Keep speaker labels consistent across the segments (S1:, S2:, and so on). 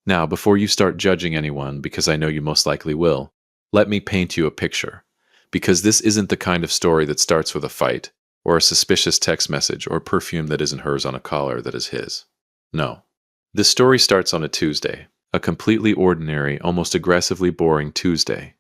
S1: Now, before you start judging anyone, because I know you most likely will, let me paint you a picture. Because this isn't the kind of story that starts with a fight, or a suspicious text message, or perfume that isn't hers on a collar that is his. No. This story starts on a Tuesday, a completely ordinary, almost aggressively boring Tuesday.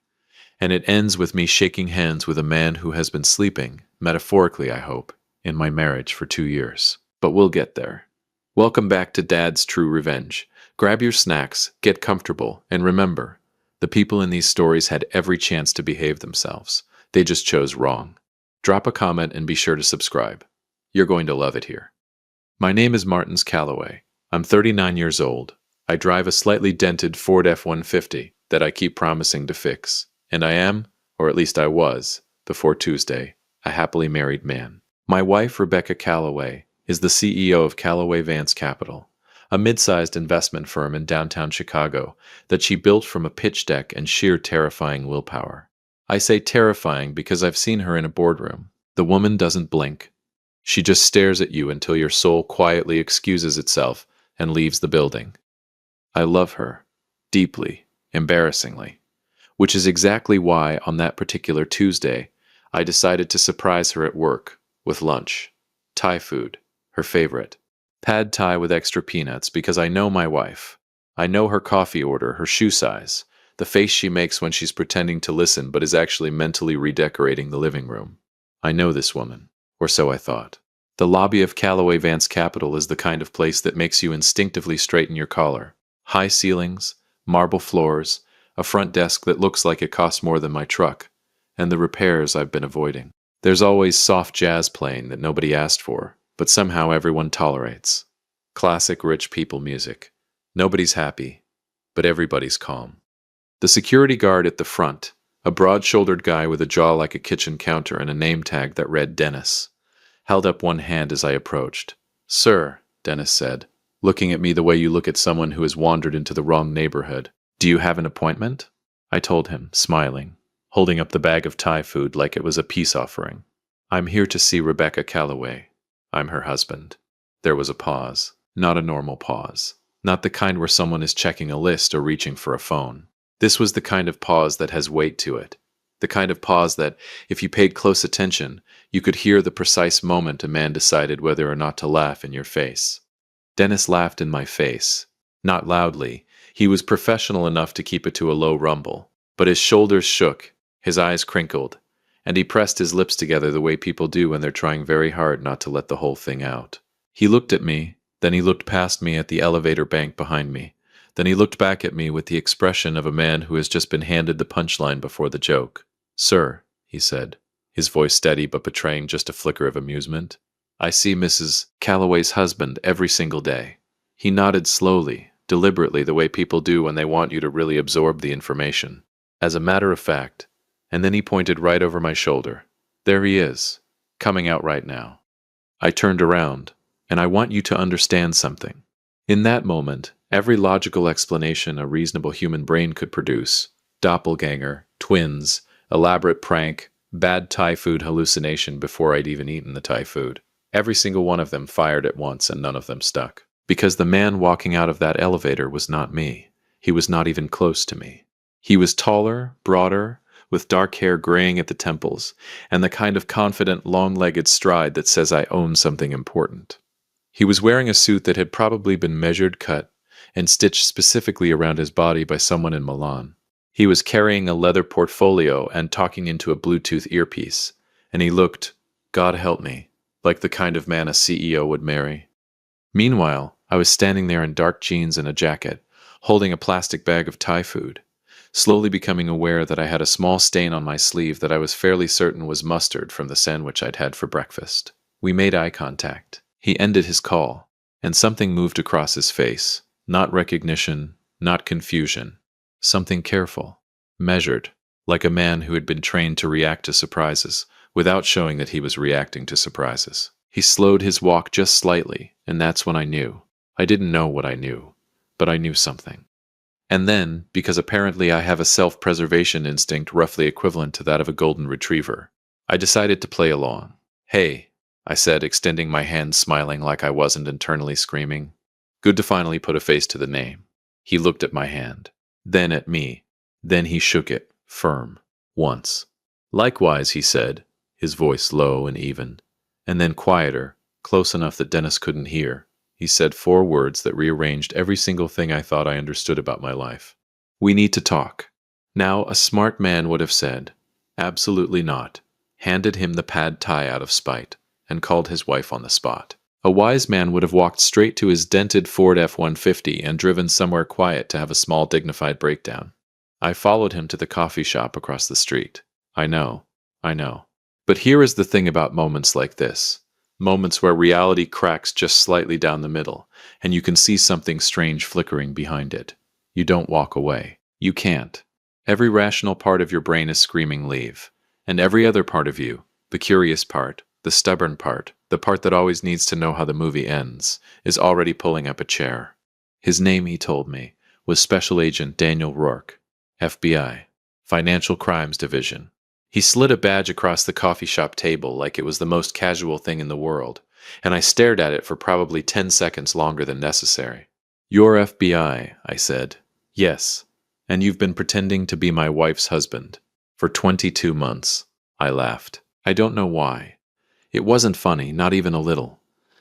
S1: And it ends with me shaking hands with a man who has been sleeping, metaphorically I hope, in my marriage for 2 years. But we'll get there. Welcome back to Dad's True Revenge. Grab your snacks, get comfortable, and remember, the people in these stories had every chance to behave themselves. They just chose wrong. Drop a comment and be sure to subscribe. You're going to love it here. My name is Martins Calloway. I'm 39 years old. I drive a slightly dented Ford F-150 that I keep promising to fix. And I am, or at least I was, before Tuesday, a happily married man. My wife, Rebecca Calloway, is the CEO of Calloway Vance Capital, a mid-sized investment firm in downtown Chicago that she built from a pitch deck and sheer terrifying willpower. I say terrifying because I've seen her in a boardroom. The woman doesn't blink. She just stares at you until your soul quietly excuses itself and leaves the building. I love her, deeply, embarrassingly. Which is exactly why, on that particular Tuesday, I decided to surprise her at work with lunch. Thai food, her favorite. Pad Thai with extra peanuts because I know my wife. I know her coffee order, her shoe size, the face she makes when she's pretending to listen but is actually mentally redecorating the living room. I know this woman, or so I thought. The lobby of Calloway Vance Capital is the kind of place that makes you instinctively straighten your collar. High ceilings, marble floors, a front desk that looks like it costs more than my truck, and the repairs I've been avoiding. There's always soft jazz playing that nobody asked for, but somehow everyone tolerates. Classic rich people music. Nobody's happy, but everybody's calm. The security guard at the front, a broad-shouldered guy with a jaw like a kitchen counter and a name tag that read Dennis, held up one hand as I approached. "Sir," Dennis said, looking at me the way you look at someone who has wandered into the wrong neighborhood. "Do you have an appointment?" I told him, smiling, holding up the bag of Thai food like it was a peace offering. "I'm here to see Rebecca Calloway. I'm her husband." There was a pause. Not a normal pause. Not the kind where someone is checking a list or reaching for a phone. This was the kind of pause that has weight to it. The kind of pause that, if you paid close attention, you could hear the precise moment a man decided whether or not to laugh in your face. Dennis laughed in my face. Not loudly. He was professional enough to keep it to a low rumble, but his shoulders shook, his eyes crinkled, and he pressed his lips together the way people do when they're trying very hard not to let the whole thing out. He looked at me, then he looked past me at the elevator bank behind me, then he looked back at me with the expression of a man who has just been handed the punchline before the joke. "Sir," he said, his voice steady but betraying just a flicker of amusement, "I see Mrs. Calloway's husband every single day." He nodded slowly, deliberately, the way people do when they want you to really absorb the information. As a matter of fact, and then he pointed right over my shoulder. "There he is, coming out right now." I turned around, and I want you to understand something. In that moment, every logical explanation a reasonable human brain could produce, doppelganger, twins, elaborate prank, bad Thai food hallucination before I'd even eaten the Thai food, every single one of them fired at once and none of them stuck. Because the man walking out of that elevator was not me. He was not even close to me. He was taller, broader, with dark hair graying at the temples, and the kind of confident, long-legged stride that says I own something important. He was wearing a suit that had probably been measured, cut, and stitched specifically around his body by someone in Milan. He was carrying a leather portfolio and talking into a Bluetooth earpiece, and he looked, God help me, like the kind of man a CEO would marry. Meanwhile, I was standing there in dark jeans and a jacket, holding a plastic bag of Thai food, slowly becoming aware that I had a small stain on my sleeve that I was fairly certain was mustard from the sandwich I'd had for breakfast. We made eye contact. He ended his call, and something moved across his face. Not recognition, not confusion. Something careful, measured, like a man who had been trained to react to surprises, without showing that he was reacting to surprises. He slowed his walk just slightly, and that's when I knew. I didn't know what I knew, but I knew something. And then, because apparently I have a self-preservation instinct roughly equivalent to that of a golden retriever, I decided to play along. "Hey," I said, extending my hand, smiling like I wasn't internally screaming. Good to finally put a face to the name. He looked at my hand, then at me. Then he shook it, firm, once. Likewise, he said, his voice low and even. And then quieter, close enough that Dennis couldn't hear. He said 4 words that rearranged every single thing I thought I understood about my life. We need to talk. Now, a smart man would have said, absolutely not, handed him the pad thai out of spite, and called his wife on the spot. A wise man would have walked straight to his dented Ford F-150 and driven somewhere quiet to have a small dignified breakdown. I followed him to the coffee shop across the street. I know. But here is the thing about moments like this. Moments where reality cracks just slightly down the middle, and you can see something strange flickering behind it. You don't walk away. You can't. Every rational part of your brain is screaming leave. And every other part of you, the curious part, the stubborn part, the part that always needs to know how the movie ends, is already pulling up a chair. His name, he told me, was Special Agent Daniel Rourke, FBI, Financial Crimes Division. He slid a badge across the coffee shop table like it was the most casual thing in the world, and I stared at it for probably 10 seconds longer than necessary. You're FBI, I said. Yes, and you've been pretending to be my wife's husband. For 22 months. I laughed. I don't know why. It wasn't funny, not even a little.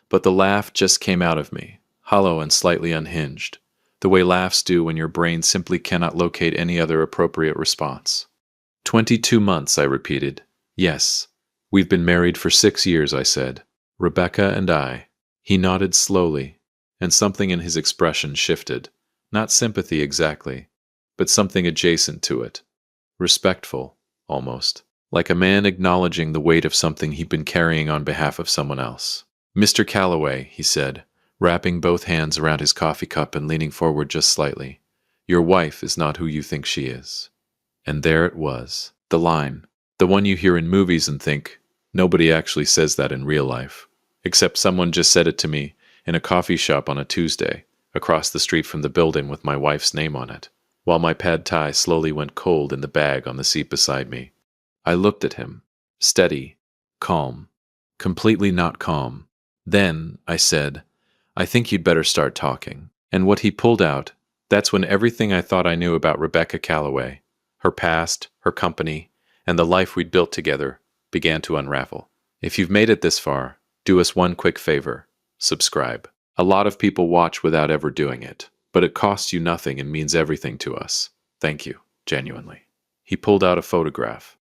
S1: But the laugh just came out of me, hollow and slightly unhinged, the way laughs do when your brain simply cannot locate any other appropriate response. 22 months, I repeated. Yes. We've been married for 6 years, I said. Rebecca and I. He nodded slowly, and something in his expression shifted. Not sympathy exactly, but something adjacent to it. Respectful, almost. Like a man acknowledging the weight of something he'd been carrying on behalf of someone else. Mr. Calloway, he said, wrapping both hands around his coffee cup and leaning forward just slightly. Your wife is not who you think she is. And there it was, the line, the one you hear in movies and think, nobody actually says that in real life. Except someone just said it to me in a coffee shop on a Tuesday, across the street from the building with my wife's name on it, while my pad thai slowly went cold in the bag on the seat beside me. I looked at him, steady, calm, completely not calm. Then, I said, I think you'd better start talking. And what he pulled out, that's when everything I thought I knew about Rebecca Calloway, her past, her company, and the life we'd built together, began to unravel. If you've made it this far, do us one quick favor. Subscribe. A lot of people watch without ever doing it, but it costs you nothing and means everything to us. Thank you, genuinely. He pulled out a photograph.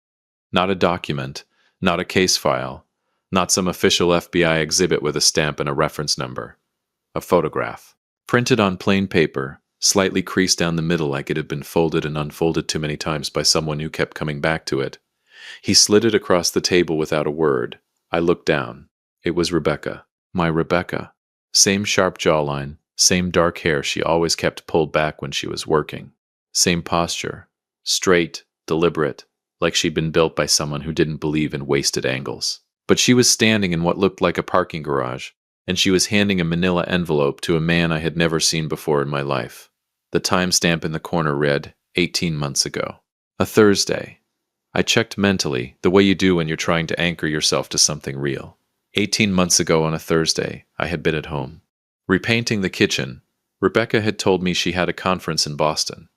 S1: Not a document, not a case file, not some official FBI exhibit with a stamp and a reference number. A photograph. Printed on plain paper, slightly creased down the middle like it had been folded and unfolded too many times by someone who kept coming back to it. He slid it across the table without a word. I looked down. It was Rebecca. My Rebecca. Same sharp jawline, same dark hair she always kept pulled back when she was working. Same posture. Straight, deliberate, like she'd been built by someone who didn't believe in wasted angles. But she was standing in what looked like a parking garage, and she was handing a manila envelope to a man I had never seen before in my life. The timestamp in the corner read, 18 months ago. A Thursday. I checked mentally, the way you do when you're trying to anchor yourself to something real. 18 months ago on a Thursday, I had been at home. Repainting the kitchen, Rebecca had told me she had a conference in Boston.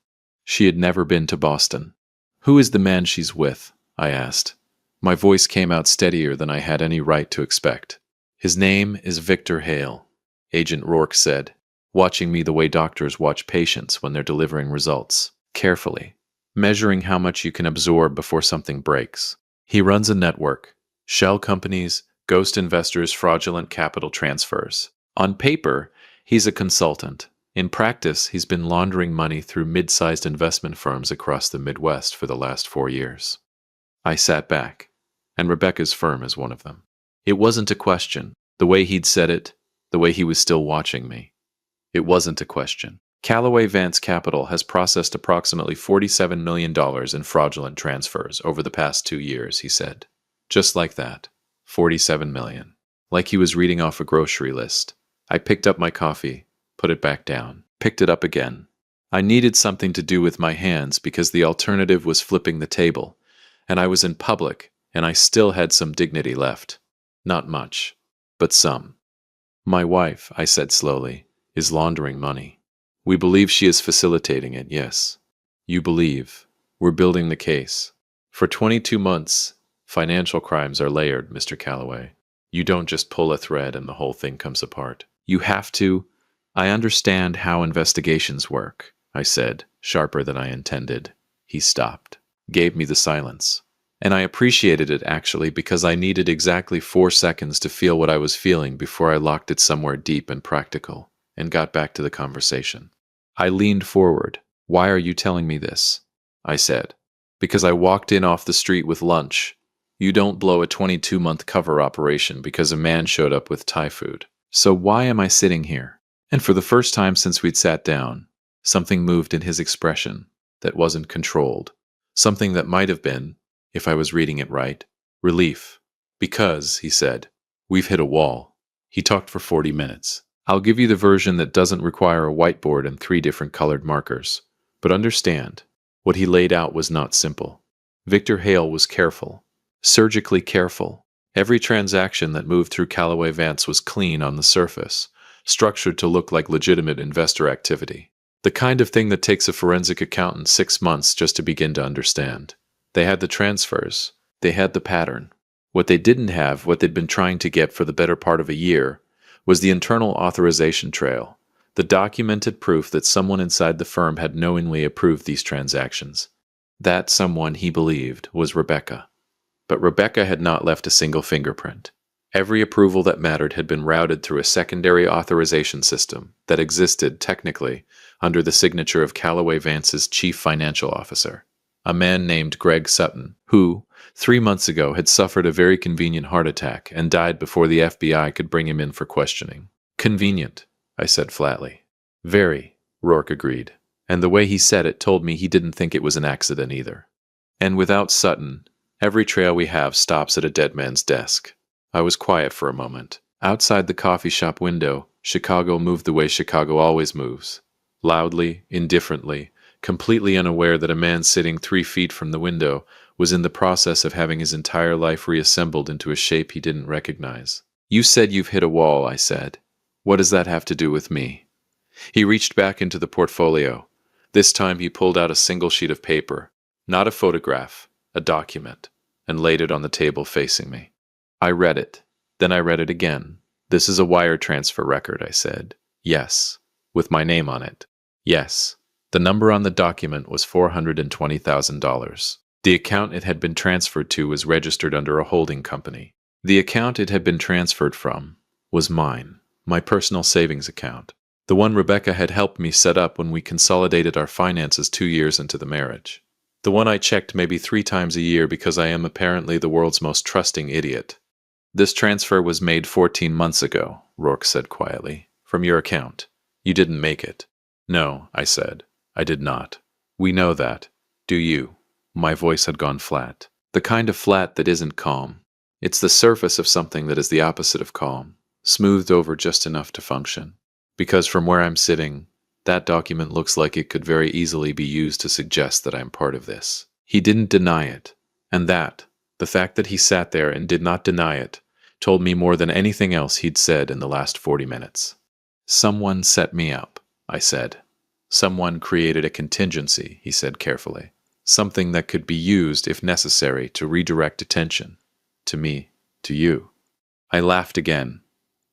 S1: She had never been to Boston. Who is the man she's with? I asked. My voice came out steadier than I had any right to expect. His name is Victor Hale, Agent Rourke said, watching me the way doctors watch patients when they're delivering results, carefully, measuring how much you can absorb before something breaks. He runs a network, shell companies, ghost investors, fraudulent capital transfers. On paper, he's a consultant. In practice, he's been laundering money through mid-sized investment firms across the Midwest for the last 4 years. I sat back, and Rebecca's firm is one of them. It wasn't a question. The way he'd said it, the way he was still watching me. It wasn't a question. Callaway Vance Capital has processed approximately $47 million in fraudulent transfers over the past 2 years, he said. Just like that. 47 million. Like he was reading off a grocery list. I picked up my coffee, put it back down, picked it up again. I needed something to do with my hands because the alternative was flipping the table, and I was in public, and I still had some dignity left. Not much, but some. My wife, I said slowly, is laundering money. We believe she is facilitating it, yes. You believe. We're building the case. For 22 months, financial crimes are layered, Mr. Calloway. You don't just pull a thread and the whole thing comes apart. You have to. I understand how investigations work, I said, sharper than I intended. He stopped, gave me the silence. And I appreciated it, actually, because I needed exactly 4 seconds to feel what I was feeling before I locked it somewhere deep and practical, and got back to the conversation. I leaned forward. Why are you telling me this? I said. Because I walked in off the street with lunch. You don't blow a 22-month cover operation because a man showed up with Thai food. So why am I sitting here? And for the first time since we'd sat down, something moved in his expression that wasn't controlled. Something that might have been, if I was reading it right, relief. Because, he said, we've hit a wall. He talked for 40 minutes. I'll give you the version that doesn't require a whiteboard and 3 different colored markers. But understand, what he laid out was not simple. Victor Hale was careful, surgically careful. Every transaction that moved through Calloway Vance was clean on the surface, structured to look like legitimate investor activity. The kind of thing that takes a forensic accountant 6 months just to begin to understand. They had the transfers. They had the pattern. What they didn't have, what they'd been trying to get for the better part of a year, was the internal authorization trail, the documented proof that someone inside the firm had knowingly approved these transactions. That someone, he believed, was Rebecca. But Rebecca had not left a single fingerprint. Every approval that mattered had been routed through a secondary authorization system that existed, technically, under the signature of Calloway Vance's chief financial officer, a man named Greg Sutton, who, 3 months ago, had suffered a very convenient heart attack and died before the FBI could bring him in for questioning. Convenient, I said flatly. Very, Rourke agreed, and the way he said it told me he didn't think it was an accident either. And without Sutton, every trail we have stops at a dead man's desk. I was quiet for a moment. Outside the coffee shop window, Chicago moved the way Chicago always moves. Loudly, indifferently, completely unaware that a man sitting 3 feet from the window was in the process of having his entire life reassembled into a shape he didn't recognize. You said you've hit a wall, I said. What does that have to do with me? He reached back into the portfolio. This time he pulled out a single sheet of paper, not a photograph, a document, and laid it on the table facing me. I read it. Then I read it again. This is a wire transfer record, I said. Yes. With my name on it. Yes. The number on the document was $420,000. The account it had been transferred to was registered under a holding company. The account it had been transferred from was mine, my personal savings account, the one Rebecca had helped me set up when we consolidated our finances 2 years into the marriage. The one I checked maybe 3 times a year because I am apparently the world's most trusting idiot. This transfer was made 14 months ago, Rourke said quietly, from your account. You didn't make it. No, I said. I did not. We know that. Do you? My voice had gone flat. The kind of flat that isn't calm. It's the surface of something that is the opposite of calm, smoothed over just enough to function. Because from where I'm sitting, that document looks like it could very easily be used to suggest that I'm part of this. He didn't deny it. And that, the fact that he sat there and did not deny it, told me more than anything else he'd said in the last 40 minutes. Someone set me up, I said. Someone created a contingency, he said carefully. Something that could be used, if necessary, to redirect attention. To me, to you. I laughed again.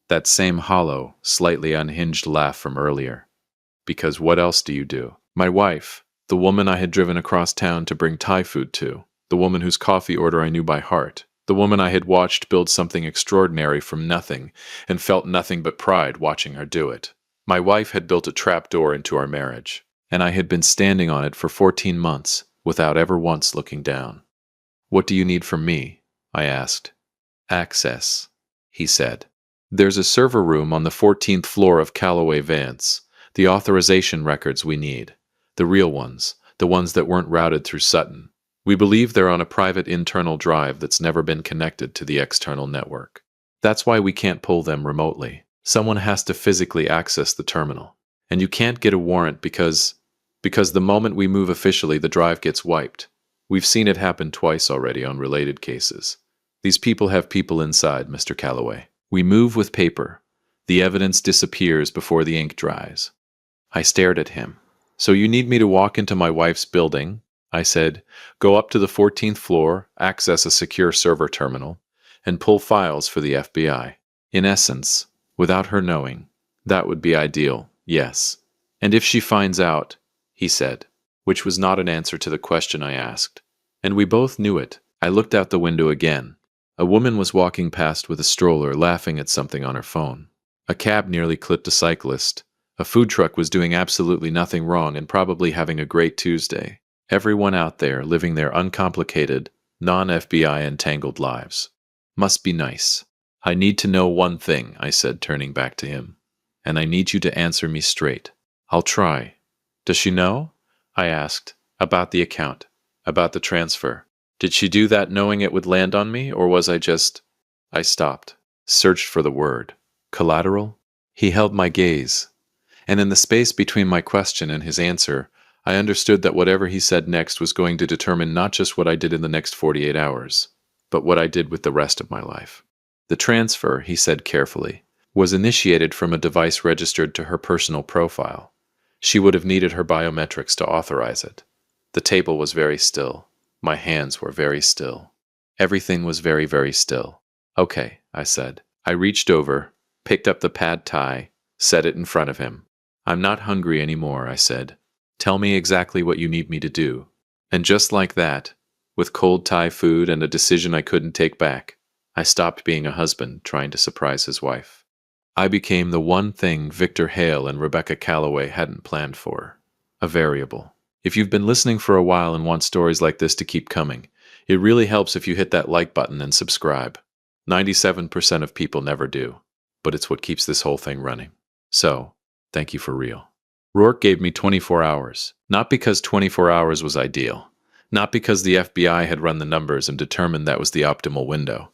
S1: That same hollow, slightly unhinged laugh from earlier. Because what else do you do? My wife, the woman I had driven across town to bring Thai food to, the woman whose coffee order I knew by heart, the woman I had watched build something extraordinary from nothing and felt nothing but pride watching her do it. My wife had built a trapdoor into our marriage, and I had been standing on it for 14 months without ever once looking down. What do you need from me? I asked. Access, he said. There's a server room on the 14th floor of Calloway Vance. The authorization records we need. The real ones, the ones that weren't routed through Sutton. We believe they're on a private internal drive that's never been connected to the external network. That's why we can't pull them remotely. Someone has to physically access the terminal. And you can't get a warrant because the moment we move officially, the drive gets wiped. We've seen it happen twice already on related cases. These people have people inside, Mr. Calloway. We move with paper. The evidence disappears before the ink dries. I stared at him. So you need me to walk into my wife's building, I said, go up to the 14th floor, access a secure server terminal, and pull files for the FBI. In essence, without her knowing. That would be ideal, yes. And if she finds out, he said, which was not an answer to the question I asked. And we both knew it. I looked out the window again. A woman was walking past with a stroller, laughing at something on her phone. A cab nearly clipped a cyclist. A food truck was doing absolutely nothing wrong and probably having a great Tuesday. Everyone out there living their uncomplicated, non-FBI entangled lives. Must be nice. I need to know one thing, I said, turning back to him. And I need you to answer me straight. I'll try. Does she know? I asked. About the account. About the transfer. Did she do that knowing it would land on me, or was I just... I stopped. Searched for the word. Collateral? He held my gaze. And in the space between my question and his answer, I understood that whatever he said next was going to determine not just what I did in the next 48 hours, but what I did with the rest of my life. The transfer, he said carefully, was initiated from a device registered to her personal profile. She would have needed her biometrics to authorize it. The table was very still. My hands were very still. Everything was very, very still. Okay, I said. I reached over, picked up the pad thai, set it in front of him. I'm not hungry anymore, I said. Tell me exactly what you need me to do. And just like that, with cold Thai food and a decision I couldn't take back, I stopped being a husband trying to surprise his wife. I became the one thing Victor Hale and Rebecca Calloway hadn't planned for. A variable. If you've been listening for a while and want stories like this to keep coming, it really helps if you hit that like button and subscribe. 97% of people never do, but it's what keeps this whole thing running. So, thank you for real. Rourke gave me 24 hours, not because 24 hours was ideal, not because the FBI had run the numbers and determined that was the optimal window.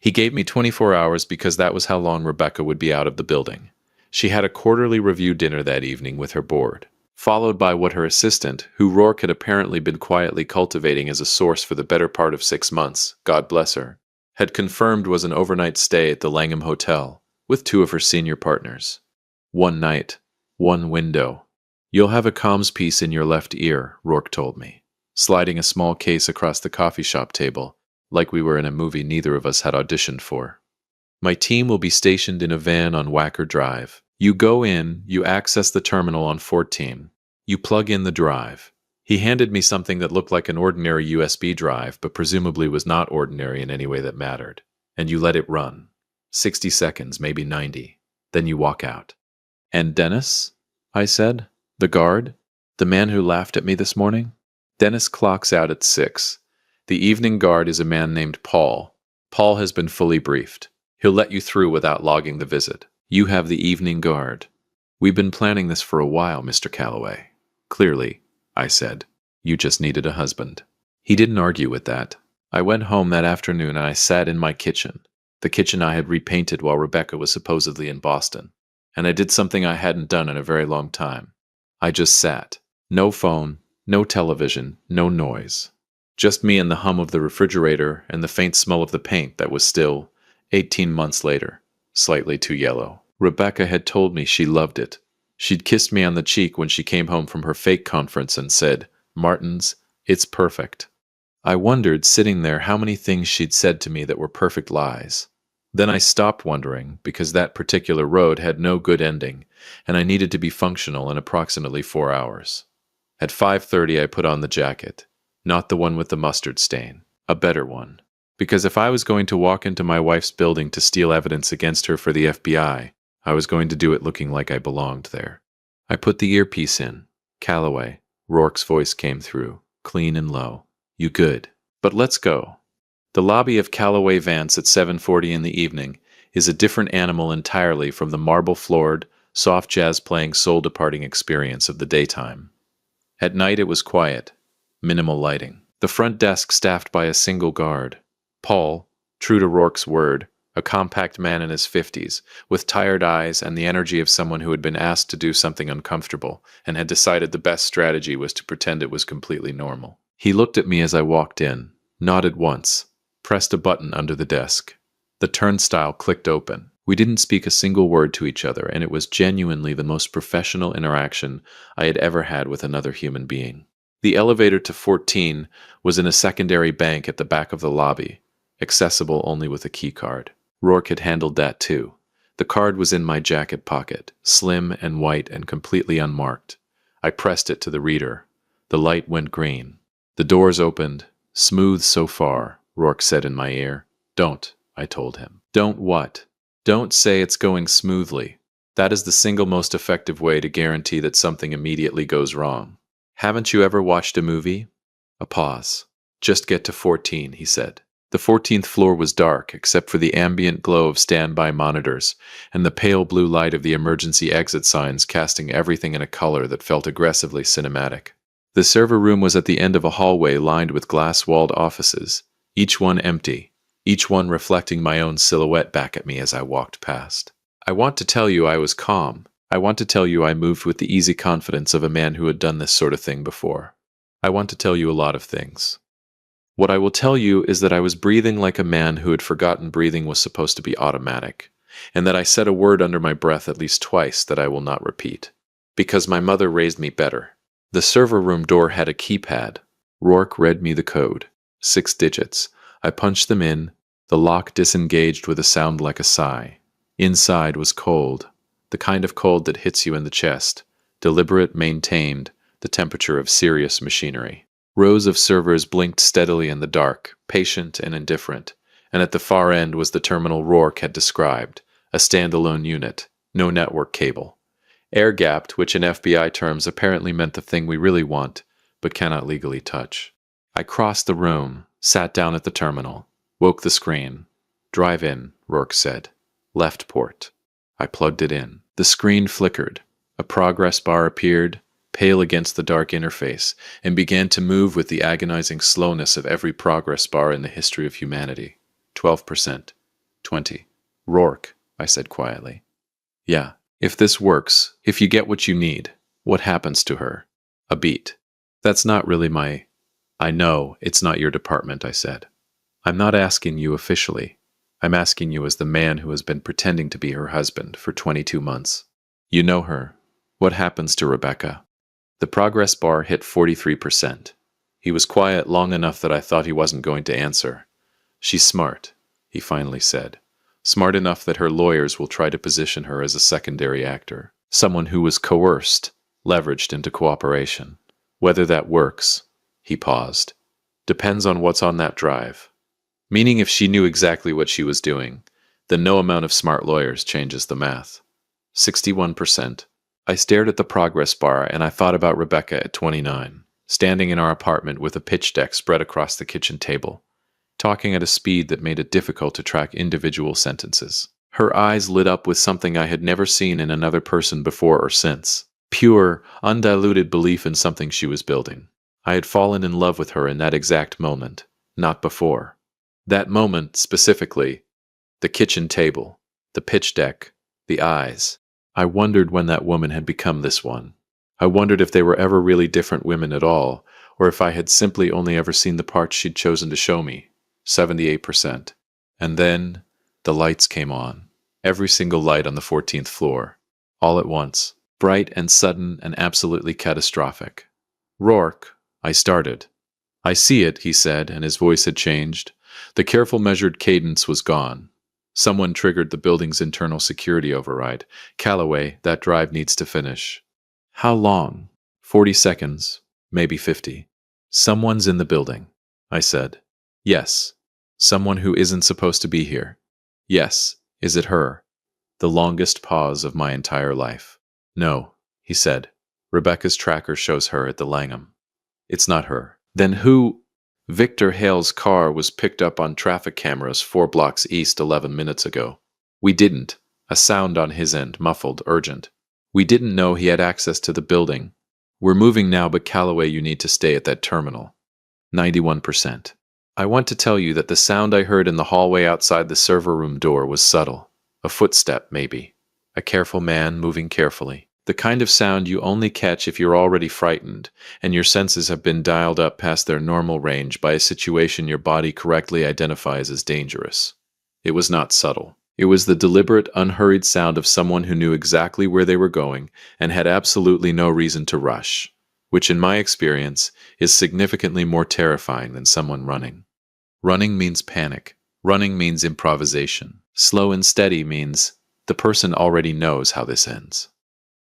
S1: He gave me 24 hours because that was how long Rebecca would be out of the building. She had a quarterly review dinner that evening with her board, followed by what her assistant, who Rourke had apparently been quietly cultivating as a source for the better part of 6 months, God bless her, had confirmed was an overnight stay at the Langham Hotel with 2 of her senior partners. 1 night, 1 window. You'll have a comms piece in your left ear, Rourke told me, sliding a small case across the coffee shop table, like we were in a movie neither of us had auditioned for. My team will be stationed in a van on Wacker Drive. You go in, you access the terminal on 14. You plug in the drive. He handed me something that looked like an ordinary USB drive, but presumably was not ordinary in any way that mattered. And you let it run. 60 seconds, maybe 90. Then you walk out. And Dennis? I said. The guard? The man who laughed at me this morning? Dennis clocks out at 6. The evening guard is a man named Paul. Paul has been fully briefed. He'll let you through without logging the visit. You have the evening guard. We've been planning this for a while, Mr. Calloway. Clearly, I said. You just needed a husband. He didn't argue with that. I went home that afternoon and I sat in my kitchen, the kitchen I had repainted while Rebecca was supposedly in Boston. And I did something I hadn't done in a very long time. I just sat. No phone, no television, no noise. Just me and the hum of the refrigerator and the faint smell of the paint that was still, 18 months later, slightly too yellow. Rebecca had told me she loved it. She'd kissed me on the cheek when she came home from her fake conference and said, Martins, it's perfect. I wondered, sitting there, how many things she'd said to me that were perfect lies. Then I stopped wondering, because that particular road had no good ending, and I needed to be functional in approximately 4 hours. At 5:30 I put on the jacket. Not the one with the mustard stain. A better one. Because if I was going to walk into my wife's building to steal evidence against her for the FBI, I was going to do it looking like I belonged there. I put the earpiece in. Calloway. Rourke's voice came through, clean and low. You good. But let's go. The lobby of Calloway Vance at 7:40 in the evening is a different animal entirely from the marble-floored, soft jazz-playing, soul-departing experience of the daytime. At night it was quiet. Minimal lighting. The front desk staffed by a single guard. Paul, true to Rourke's word, a compact man in his 50s, with tired eyes and the energy of someone who had been asked to do something uncomfortable and had decided the best strategy was to pretend it was completely normal. He looked at me as I walked in, nodded once, pressed a button under the desk. The turnstile clicked open. We didn't speak a single word to each other, and it was genuinely the most professional interaction I had ever had with another human being. The elevator to 14 was in a secondary bank at the back of the lobby, accessible only with a key card. Rourke had handled that too. The card was in my jacket pocket, slim and white and completely unmarked. I pressed it to the reader. The light went green. The doors opened. Smooth so far, Rourke said in my ear. Don't, I told him. Don't what? Don't say it's going smoothly. That is the single most effective way to guarantee that something immediately goes wrong. Haven't you ever watched a movie? A pause. Just get to 14, he said. The 14th floor was dark, except for the ambient glow of standby monitors and the pale blue light of the emergency exit signs casting everything in a color that felt aggressively cinematic. The server room was at the end of a hallway lined with glass-walled offices, each one empty, each one reflecting my own silhouette back at me as I walked past. I want to tell you I was calm. I want to tell you I moved with the easy confidence of a man who had done this sort of thing before. I want to tell you a lot of things. What I will tell you is that I was breathing like a man who had forgotten breathing was supposed to be automatic, and that I said a word under my breath at least twice that I will not repeat. Because my mother raised me better. The server room door had a keypad. Rourke read me the code. 6 digits. I punched them in. The lock disengaged with a sound like a sigh. Inside was cold. The kind of cold that hits you in the chest. Deliberate, maintained, the temperature of serious machinery. Rows of servers blinked steadily in the dark, patient and indifferent, and at the far end was the terminal Rourke had described, a standalone unit, no network cable. Air-gapped, which in FBI terms apparently meant the thing we really want, but cannot legally touch. I crossed the room, sat down at the terminal, woke the screen. Drive in, Rourke said. Left port. I plugged it in. The screen flickered. A progress bar appeared, pale against the dark interface, and began to move with the agonizing slowness of every progress bar in the history of humanity. 12%. 20. Rourke, I said quietly. Yeah, if this works, if you get what you need, what happens to her? A beat. That's not really my... I know, it's not your department, I said. I'm not asking you officially. I'm asking you as the man who has been pretending to be her husband for 22 months. You know her. What happens to Rebecca? The progress bar hit 43%. He was quiet long enough that I thought he wasn't going to answer. She's smart, he finally said. Smart enough that her lawyers will try to position her as a secondary actor. Someone who was coerced, leveraged into cooperation. Whether that works, he paused, depends on what's on that drive. Meaning if she knew exactly what she was doing, then no amount of smart lawyers changes the math. 61%. I stared at the progress bar and I thought about Rebecca at 29, standing in our apartment with a pitch deck spread across the kitchen table, talking at a speed that made it difficult to track individual sentences. Her eyes lit up with something I had never seen in another person before or since. Pure, undiluted belief in something she was building. I had fallen in love with her in that exact moment, not before. That moment, specifically, the kitchen table, the pitch deck, the eyes. I wondered when that woman had become this one. I wondered if they were ever really different women at all, or if I had simply only ever seen the parts she'd chosen to show me. 78%. And then, the lights came on. Every single light on the 14th floor. All at once. Bright and sudden and absolutely catastrophic. Rourke, I started. I see it, he said, and his voice had changed. The careful measured cadence was gone. Someone triggered the building's internal security override. Calloway, that drive needs to finish. How long? 40 seconds, maybe 50. Someone's in the building, I said. Yes. Someone who isn't supposed to be here. Yes. Is it her? The longest pause of my entire life. No, he said. Rebecca's tracker shows her at the Langham. It's not her. Then who? Victor Hale's car was picked up on traffic cameras 4 blocks east 11 minutes ago. We didn't. A sound on his end, muffled, urgent. We didn't know he had access to the building. We're moving now, but Calloway, you need to stay at that terminal. 91%. I want to tell you that the sound I heard in the hallway outside the server room door was subtle. A footstep, maybe. A careful man moving carefully. The kind of sound you only catch if you're already frightened, and your senses have been dialed up past their normal range by a situation your body correctly identifies as dangerous. It was not subtle. It was the deliberate, unhurried sound of someone who knew exactly where they were going and had absolutely no reason to rush, which in my experience is significantly more terrifying than someone running. Running means panic. Running means improvisation. Slow and steady means the person already knows how this ends.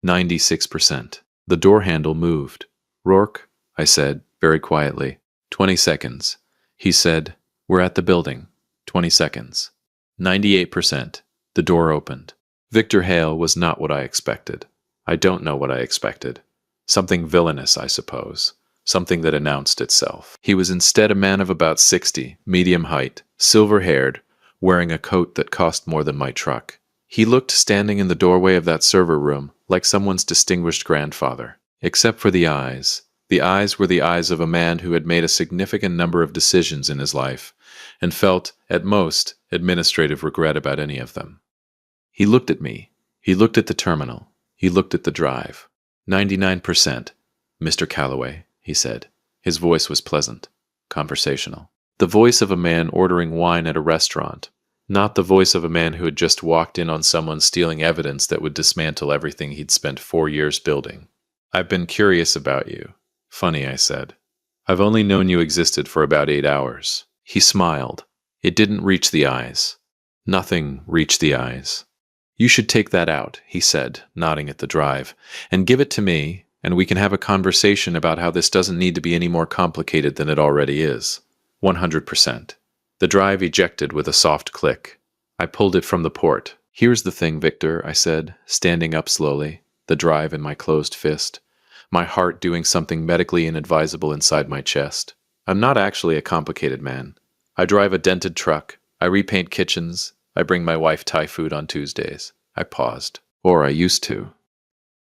S1: 96%. The door handle moved. "Rourke," I said, very quietly. 20 seconds. He said, "We're at the building." 20 seconds. 98%. The door opened. Victor Hale was not what I expected. I don't know what I expected. Something villainous, I suppose. Something that announced itself. He was instead a man of about 60, medium height, silver-haired, wearing a coat that cost more than my truck. He looked standing in the doorway of that server room like someone's distinguished grandfather, except for the eyes. The eyes were the eyes of a man who had made a significant number of decisions in his life and felt, at most, administrative regret about any of them. He looked at me. He looked at the terminal. He looked at the drive. 99%. "Mr. Calloway," he said. His voice was pleasant, conversational. The voice of a man ordering wine at a restaurant, not the voice of a man who had just walked in on someone stealing evidence that would dismantle everything he'd spent 4 years building. "I've been curious about you." "Funny," I said. "I've only known you existed for about 8 hours. He smiled. It didn't reach the eyes. Nothing reached the eyes. "You should take that out," he said, nodding at the drive, "and give it to me, and we can have a conversation about how this doesn't need to be any more complicated than it already is." 100%. The drive ejected with a soft click. I pulled it from the port. "Here's the thing, Victor," I said, standing up slowly, the drive in my closed fist, my heart doing something medically inadvisable inside my chest. "I'm not actually a complicated man. I drive a dented truck. I repaint kitchens. I bring my wife Thai food on Tuesdays." I paused. "Or I used to."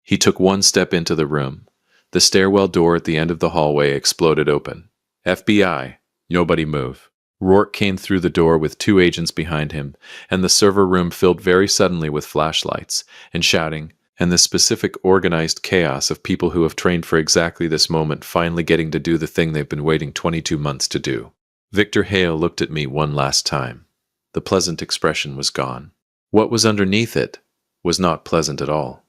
S1: He took one step into the room. The stairwell door at the end of the hallway exploded open. "FBI, nobody move." Rourke came through the door with 2 agents behind him, and the server room filled very suddenly with flashlights and shouting, and the specific organized chaos of people who have trained for exactly this moment finally getting to do the thing they've been waiting 22 months to do. Victor Hale looked at me one last time. The pleasant expression was gone. What was underneath it was not pleasant at all.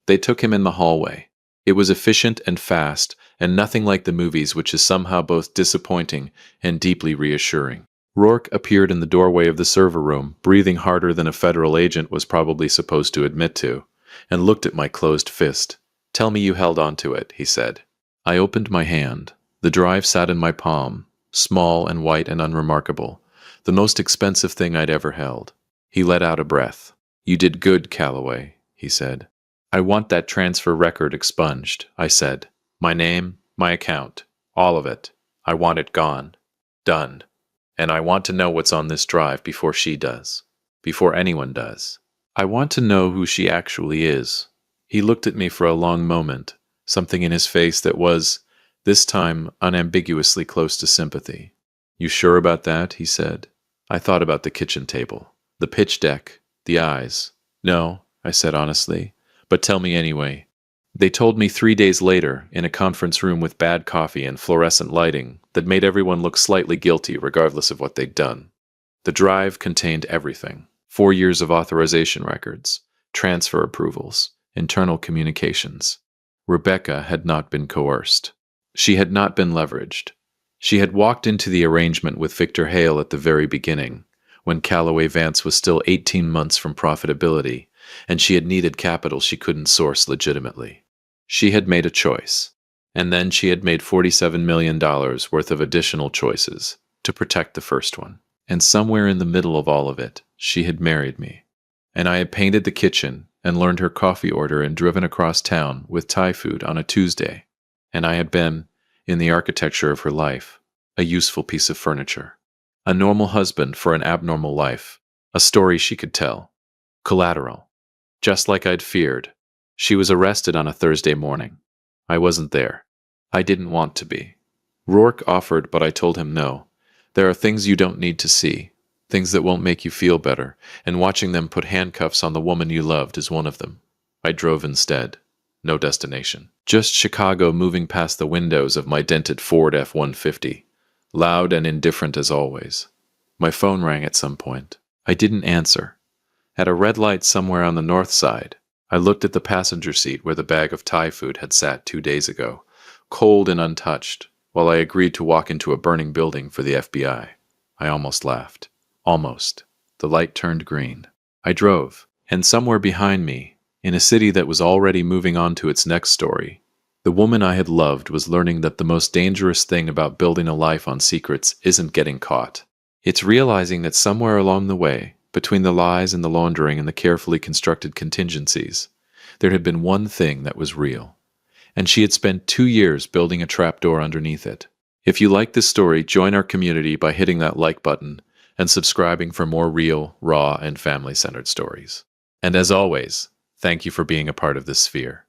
S1: They took him in the hallway. It was efficient and fast, and nothing like the movies, which is somehow both disappointing and deeply reassuring. Rourke appeared in the doorway of the server room, breathing harder than a federal agent was probably supposed to admit to, and looked at my closed fist. "Tell me you held on to it," he said. I opened my hand. The drive sat in my palm, small and white and unremarkable, the most expensive thing I'd ever held. He let out a breath. "You did good, Calloway," he said. "I want that transfer record expunged," I said. "My name, my account, all of it. I want it gone. Done. And I want to know what's on this drive before she does. Before anyone does. I want to know who she actually is." He looked at me for a long moment, something in his face that was, this time, unambiguously close to sympathy. "You sure about that?" he said. I thought about the kitchen table, the pitch deck, the eyes. "No," I said honestly. "But tell me anyway." They told me 3 days later, in a conference room with bad coffee and fluorescent lighting that made everyone look slightly guilty regardless of what they'd done. The drive contained everything. 4 years of authorization records, transfer approvals, internal communications. Rebecca had not been coerced. She had not been leveraged. She had walked into the arrangement with Victor Hale at the very beginning, when Calloway Vance was still 18 months from profitability, and she had needed capital she couldn't source legitimately. She had made a choice, and then she had made $47 million worth of additional choices to protect the first one. And somewhere in the middle of all of it, she had married me. And I had painted the kitchen and learned her coffee order and driven across town with Thai food on a Tuesday. And I had been, in the architecture of her life, a useful piece of furniture. A normal husband for an abnormal life. A story she could tell. Collateral. Just like I'd feared, she was arrested on a Thursday morning. I wasn't there. I didn't want to be. Rourke offered, but I told him no. There are things you don't need to see, things that won't make you feel better, and watching them put handcuffs on the woman you loved is one of them. I drove instead. No destination. Just Chicago moving past the windows of my dented Ford F-150, loud and indifferent as always. My phone rang at some point. I didn't answer. At a red light somewhere on the north side, I looked at the passenger seat where the bag of Thai food had sat 2 days ago, cold and untouched, while I agreed to walk into a burning building for the FBI. I almost laughed. Almost. The light turned green. I drove, and somewhere behind me, in a city that was already moving on to its next story, the woman I had loved was learning that the most dangerous thing about building a life on secrets isn't getting caught. It's realizing that somewhere along the way, between the lies and the laundering and the carefully constructed contingencies, there had been one thing that was real. And she had spent 2 years building a trapdoor underneath it. If you like this story, join our community by hitting that like button and subscribing for more real, raw, and family-centered stories. And as always, thank you for being a part of this sphere.